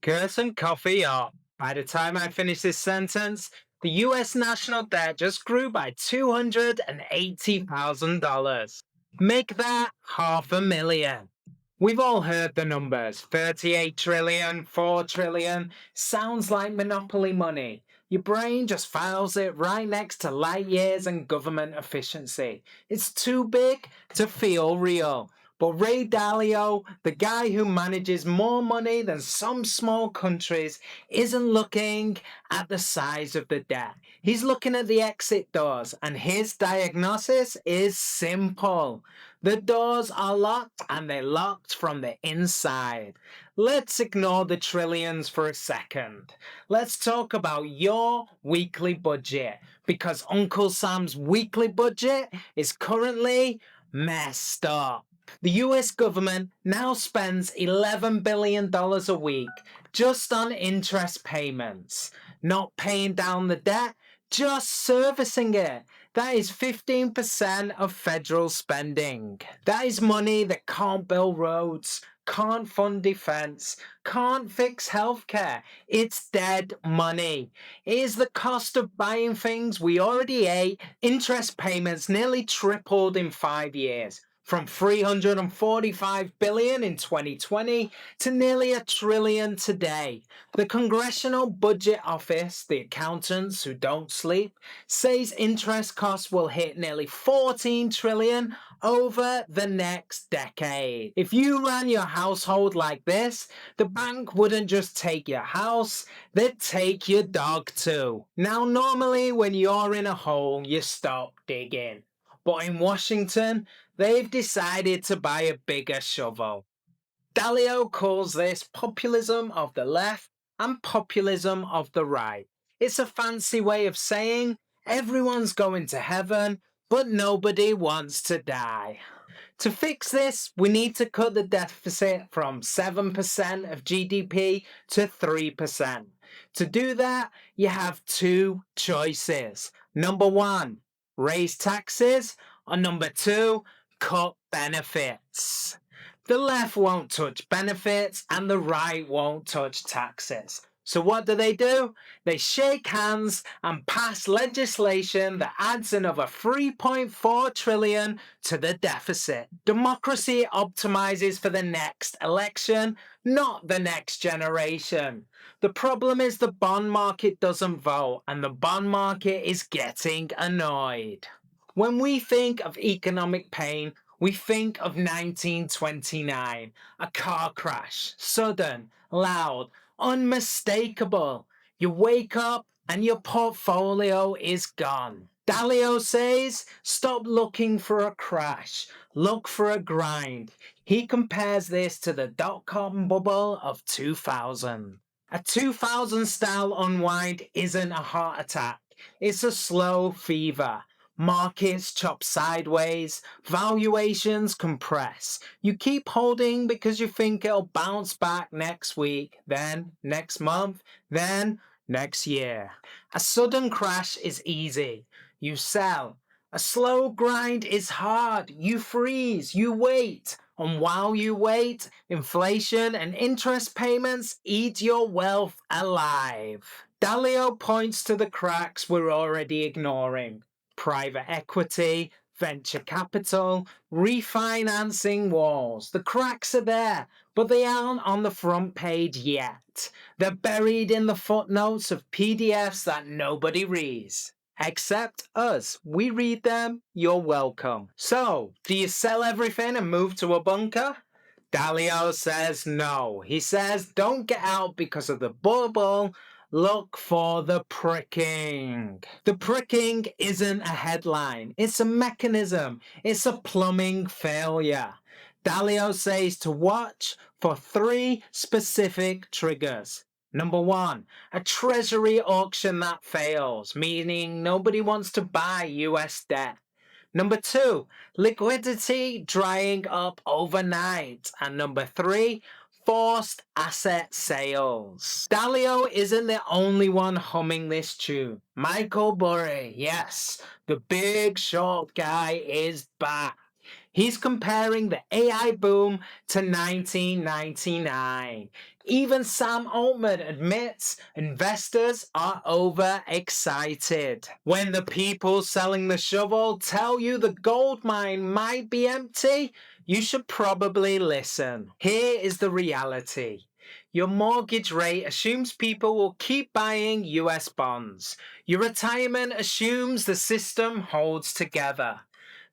Curse and coffee up. By the time I finish this sentence, the US national debt just grew by $280,000. Make that half a million. We've all heard the numbers 38 trillion, 4 trillion. Sounds like monopoly money. Your brain just files it right next to light years and government efficiency. It's too big to feel real. But Ray Dalio, the guy who manages more money than some small countries, isn't looking at the size of the debt. He's looking at the exit doors, and his diagnosis is simple. The doors are locked, and they're locked from the inside. Let's ignore the trillions for a second. Let's talk about your weekly budget, because Uncle Sam's weekly budget is currently messed up. The US government now spends $11 billion a week just on interest payments, not paying down the debt, just servicing it. That is 15% of federal spending. That is money that can't build roads, can't fund defense, can't fix healthcare. It's dead money. It is the cost of buying things we already ate. Interest payments nearly tripled in 5 years, from 345 billion in 2020 to nearly a trillion today. The Congressional Budget Office, the accountants who don't sleep, says interest costs will hit nearly 14 trillion over the next decade. If you ran your household like this, the bank wouldn't just take your house, they'd take your dog too. Now, normally when you're in a hole, you stop digging. But in Washington, they've decided to buy a bigger shovel. Dalio calls this populism of the left and populism of the right. It's a fancy way of saying everyone's going to heaven, but nobody wants to die. To fix this, we need to cut the deficit from 7% of GDP to 3%. To do that, you have two choices. Number one, raise taxes, or number two, cut benefits. The left won't touch benefits and the right won't touch taxes. So what do? They shake hands and pass legislation that adds another 3.4 trillion to the deficit. Democracy optimizes for the next election, not the next generation. The problem is the bond market doesn't vote, and the bond market is getting annoyed. When we think of economic pain, we think of 1929, a car crash, sudden, loud, unmistakable. You wake up and your portfolio is gone. Dalio says, stop looking for a crash, look for a grind. He compares this to the dot-com bubble of 2000. A 2000 style unwind isn't a heart attack, it's a slow fever. Markets chop sideways, valuations compress. You keep holding because you think it'll bounce back next week, then next month, then next year. A sudden crash is easy. You sell. A slow grind is hard. You freeze, you wait. And while you wait, inflation and interest payments eat your wealth alive. Dalio points to the cracks we're already ignoring. Private equity, venture capital, refinancing walls. The cracks are there, but they aren't on the front page yet. They're buried in the footnotes of PDFs that nobody reads. Except us. We read them, you're welcome. So, do you sell everything and move to a bunker? Dalio says no. He says don't get out because of the bubble. Look for the pricking. The pricking isn't a headline, it's a mechanism, it's a plumbing failure. Dalio says to watch for 3 specific triggers. Number 1, a treasury auction that fails, meaning nobody wants to buy US debt. Number 2, liquidity drying up overnight. And number 3, forced asset sales. Dalio isn't the only one humming this tune. Michael Burry, yes, the big short guy is back. He's comparing the AI boom to 1999. Even Sam Altman admits investors are overexcited. When the people selling the shovel tell you the gold mine might be empty, you should probably listen. Here is the reality. Your mortgage rate assumes people will keep buying US bonds. Your retirement assumes the system holds together.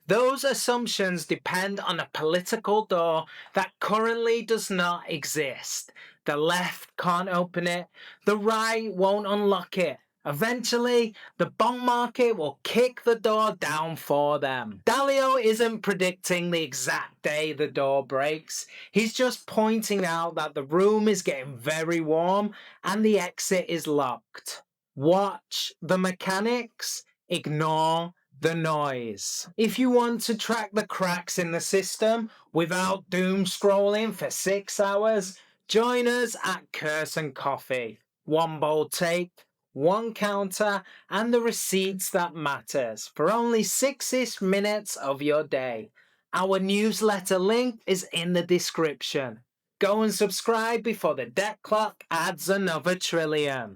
Those assumptions depend on a political door that currently does not exist. The left can't open it, the right won't unlock it. Eventually, the bond market will kick the door down for them. Dalio isn't predicting the exact day the door breaks. He's just pointing out that the room is getting very warm and the exit is locked. Watch the mechanics, ignore the noise. If you want to track the cracks in the system without doom scrolling for 6 hours, join us at Curse and Coffee. One bold take, one counter, and the receipts that matters for only 6-ish minutes of your day. Our newsletter link is in the description. Go and subscribe before the debt clock adds another trillion.